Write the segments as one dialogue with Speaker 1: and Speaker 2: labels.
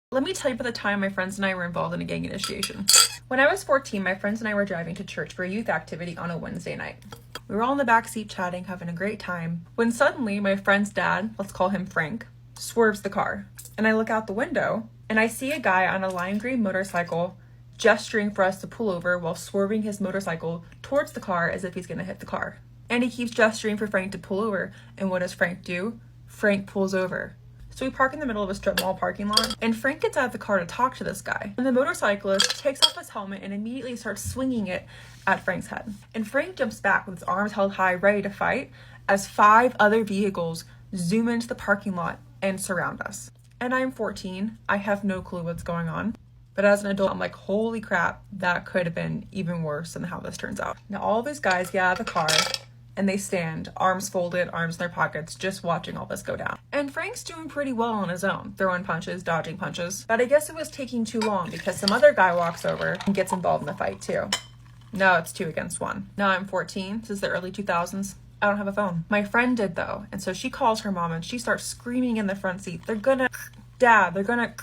Speaker 1: Let me tell you about the time my friends and I were involved in a gang initiation. When I was 14, my friends and I were driving to church for a youth activity on a Wednesday night. We were all in the back seat chatting, having a great time, when suddenly my friend's dad, let's call him Frank, swerves the car. And I look out the window, and I see a guy on a lime green motorcycle gesturing for us to pull over while swerving his motorcycle towards the car as if he's going to hit the car. And he keeps gesturing for Frank to pull over, and what does Frank do? Frank pulls over. So we park in the middle of a strip mall parking lot, and Frank gets out of the car to talk to this guy. And the motorcyclist takes off his helmet and immediately starts swinging it at Frank's head. And Frank jumps back with his arms held high, ready to fight, as 5 other vehicles zoom into the parking lot and surround us. And I'm 14. I have no clue what's going on. But as an adult, I'm like, holy crap, that could have been even worse than how this turns out. Now all of these guys get out of the car, and they stand, arms folded, arms in their pockets, just watching all this go down. And Frank's doing pretty well on his own, throwing punches, dodging punches. But I guess it was taking too long because some other guy walks over and gets involved in the fight too. Now it's 2 against 1. Now I'm 14, this is the early 2000s. I don't have a phone. My friend did though, and so she calls her mom and she starts screaming in the front seat, Dad, they're gonna,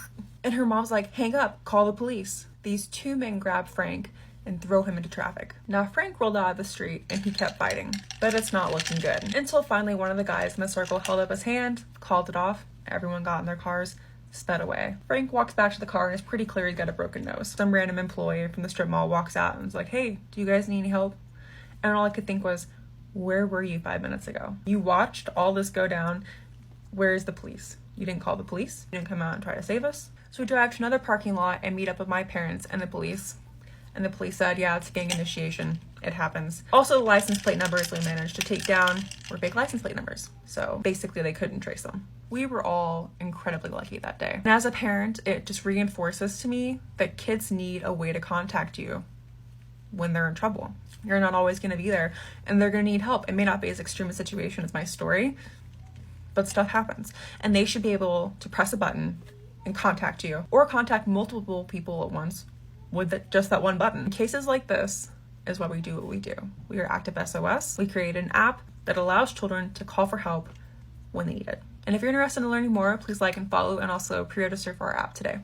Speaker 1: and her mom's like, hang up, call the police. These 2 men grab Frank and throw him into traffic. Now Frank rolled out of the street and he kept fighting, but it's not looking good. Until finally one of the guys in the circle held up his hand, called it off, everyone got in their cars, sped away. Frank walks back to the car and it's pretty clear he's got a broken nose. Some random employee from the strip mall walks out and is like, hey, do you guys need any help? And all I could think was, where were you 5 minutes ago? You watched all this go down. Where's the police? You didn't call the police? You didn't come out and try to save us? So we drive to another parking lot and meet up with my parents and the police. And the police said, yeah, it's a gang initiation. It happens. Also, the license plate numbers we managed to take down were fake license plate numbers. So basically they couldn't trace them. We were all incredibly lucky that day. And as a parent, it just reinforces to me that kids need a way to contact you when they're in trouble. You're not always going to be there and they're going to need help. It may not be as extreme a situation as my story, but stuff happens. And they should be able to press a button and contact you or contact multiple people at once with just that one button. In cases like this is why we do what we do. We are Active SOS. We create an app that allows children to call for help when they need it. And if you're interested in learning more, please like and follow and also pre-register for our app today.